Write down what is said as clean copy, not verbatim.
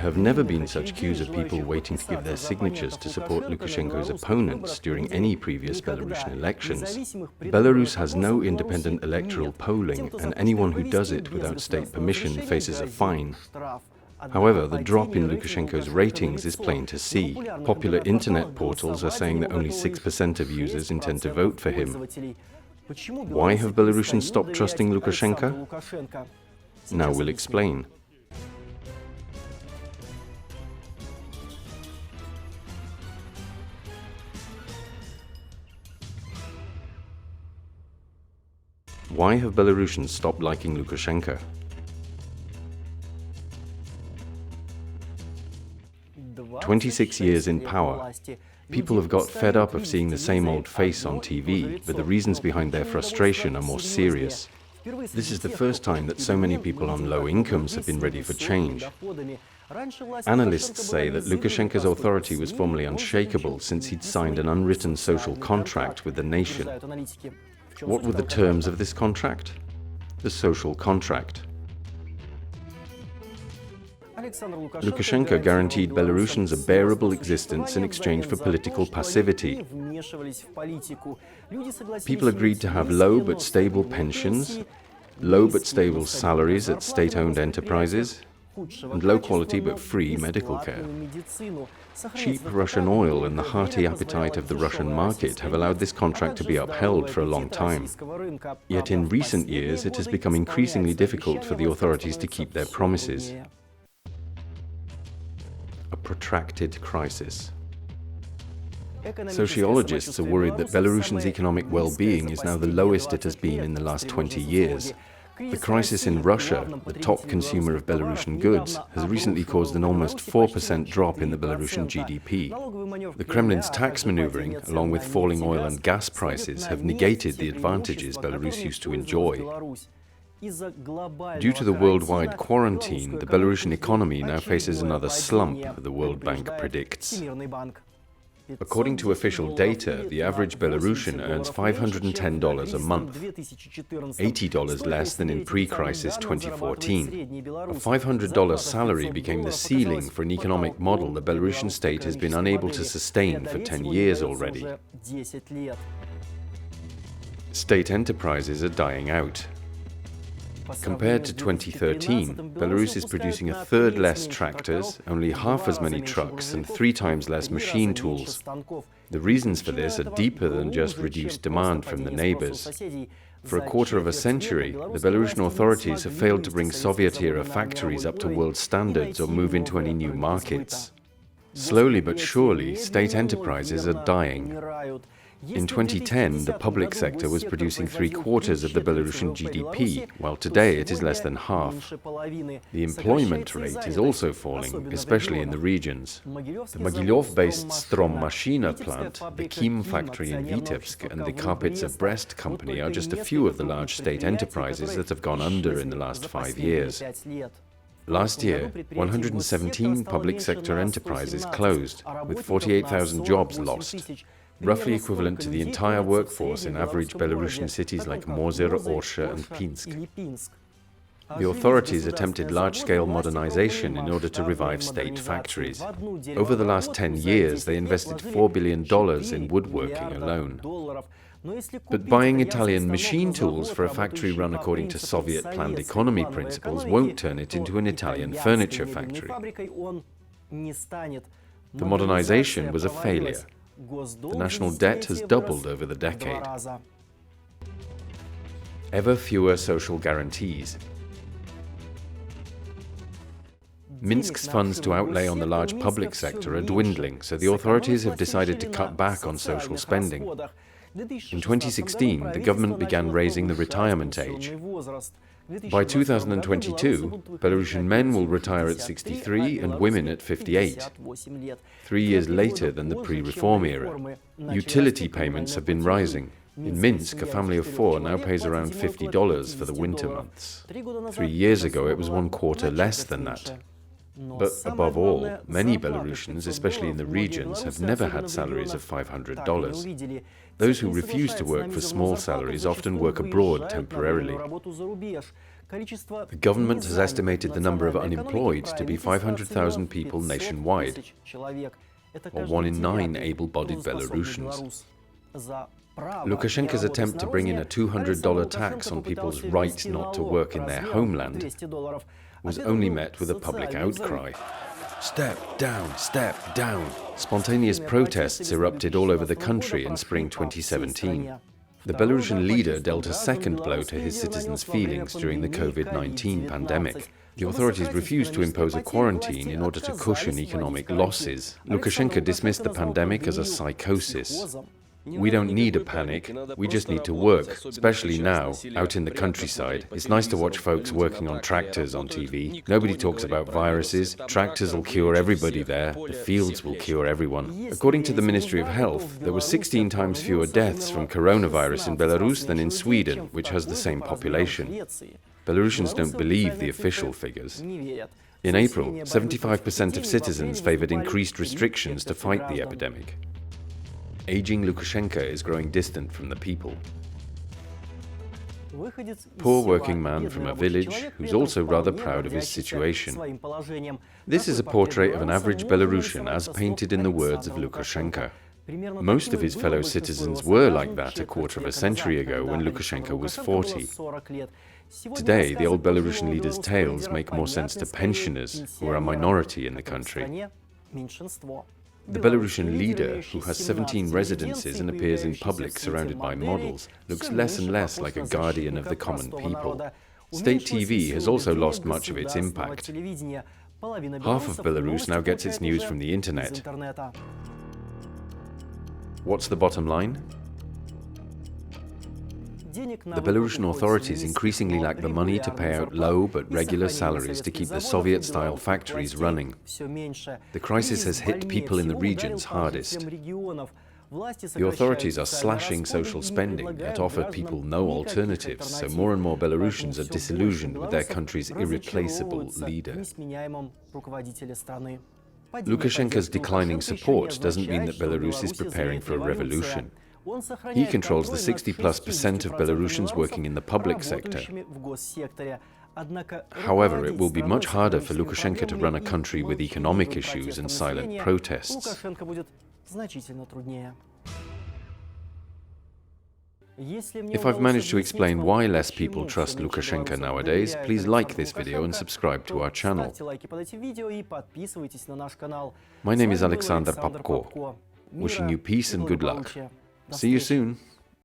have never been such queues of people waiting to give their signatures to support Lukashenko's opponents during any previous Belarusian elections. Belarus has no independent electoral polling, and anyone who does it without state permission faces a fine. However, the drop in Lukashenko's ratings is plain to see. Popular internet portals are saying that only 6% of users intend to vote for him. Why have Belarusians stopped trusting Lukashenko? Now we'll explain. Why have Belarusians stopped liking Lukashenko? "26 years in power. People have got fed up of seeing the same old face on TV, but the reasons behind their frustration are more serious. This is the first time that so many people on low incomes have been ready for change. Analysts say that Lukashenko's authority was formerly unshakable since he'd signed an unwritten social contract with the nation. What were the terms of this contract? The social contract. Lukashenko guaranteed Belarusians a bearable existence in exchange for political passivity. People agreed to have low but stable pensions, low but stable salaries at state-owned enterprises, and low-quality but free medical care. Cheap Russian oil and the hearty appetite of the Russian market have allowed this contract to be upheld for a long time. Yet in recent years it has become increasingly difficult for the authorities to keep their promises. A protracted crisis. Sociologists are worried that Belarusians' economic well-being is now the lowest it has been in the last 20 years. The crisis in Russia, the top consumer of Belarusian goods, has recently caused an almost 4% drop in the Belarusian GDP. The Kremlin's tax maneuvering, along with falling oil and gas prices, have negated the advantages Belarus used to enjoy. Due to the worldwide quarantine, the Belarusian economy now faces another slump, the World Bank predicts. According to official data, the average Belarusian earns $510 a month, $80 less than in pre-crisis 2014. A $500 salary became the ceiling for an economic model the Belarusian state has been unable to sustain for 10 years already. State enterprises are dying out. Compared to 2013, Belarus is producing a third less tractors, only half as many trucks, and 3 times less machine tools. The reasons for this are deeper than just reduced demand from the neighbors. For a quarter of a century, the Belarusian authorities have failed to bring Soviet-era factories up to world standards or move into any new markets. Slowly but surely, state enterprises are dying. In 2010, the public sector was producing 3/4 of the Belarusian GDP, while today it is less than half. The employment rate is also falling, especially in the regions. The Mogilov-based Strommashina plant, the Kim factory in Vitebsk, and the Carpets of Brest company are just a few of the large state enterprises that have gone under in the last 5 years. Last year, 117 public sector enterprises closed, with 48,000 jobs lost, roughly equivalent to the entire workforce in average Belarusian cities like Mozyr, Orsha and Pinsk. The authorities attempted large-scale modernization in order to revive state factories. Over the last 10 years, they invested $4 billion in woodworking alone. But buying Italian machine tools for a factory run according to Soviet planned economy principles won't turn it into an Italian furniture factory. The modernization was a failure. The national debt has doubled over the decade. Ever fewer social guarantees. Minsk's funds to outlay on the large public sector are dwindling, so the authorities have decided to cut back on social spending. In 2016, the government began raising the retirement age. By 2022, Belarusian men will retire at 63 and women at 58, 3 years later than the pre-reform era. Utility payments have been rising. In Minsk, a family of 4 now pays around $50 for the winter months. 3 years ago, it was 1/4 less than that. But above all, many Belarusians, especially in the regions, have never had salaries of $500. Those who refuse to work for small salaries often work abroad temporarily. The government has estimated the number of unemployed to be 500,000 people nationwide, or 1 in 9 able-bodied Belarusians. Lukashenko's attempt to bring in a $200 tax on people's right not to work in their homeland was only met with a public outcry. Step down, step down. Spontaneous protests erupted all over the country in spring 2017. The Belarusian leader dealt a second blow to his citizens' feelings during the COVID-19 pandemic. The authorities refused to impose a quarantine in order to cushion economic losses. Lukashenko dismissed the pandemic as a psychosis. We don't need a panic, we just need to work, especially now, out in the countryside. It's nice to watch folks working on tractors on TV. Nobody talks about viruses. Tractors will cure everybody there. The fields will cure everyone. According to the Ministry of Health, there were 16 times fewer deaths from coronavirus in Belarus than in Sweden, which has the same population. Belarusians don't believe the official figures. In April, 75% of citizens favored increased restrictions to fight the epidemic. Aging Lukashenko is growing distant from the people. Poor working man from a village who's also rather proud of his situation. This is a portrait of an average Belarusian as painted in the words of Lukashenko. Most of his fellow citizens were like that a quarter of a century ago when Lukashenko was 40. Today, the old Belarusian leader's tales make more sense to pensioners, who are a minority in the country. The Belarusian leader, who has 17 residences and appears in public surrounded by models, looks less and less like a guardian of the common people. State TV has also lost much of its impact. Half of Belarus now gets its news from the internet. What's the bottom line? The Belarusian authorities increasingly lack the money to pay out low but regular salaries to keep the Soviet-style factories running. The crisis has hit people in the regions hardest. The authorities are slashing social spending, yet offer people no alternatives, so more and more Belarusians are disillusioned with their country's irreplaceable leader. Lukashenko's declining support doesn't mean that Belarus is preparing for a revolution. He controls the 60+% of Belarusians working in the public sector. However, it will be much harder for Lukashenko to run a country with economic issues and silent protests. If I've managed to explain why less people trust Lukashenko nowadays, please like this video and subscribe to our channel. My name is Alexander Popko. Wishing you peace and good luck. See you soon.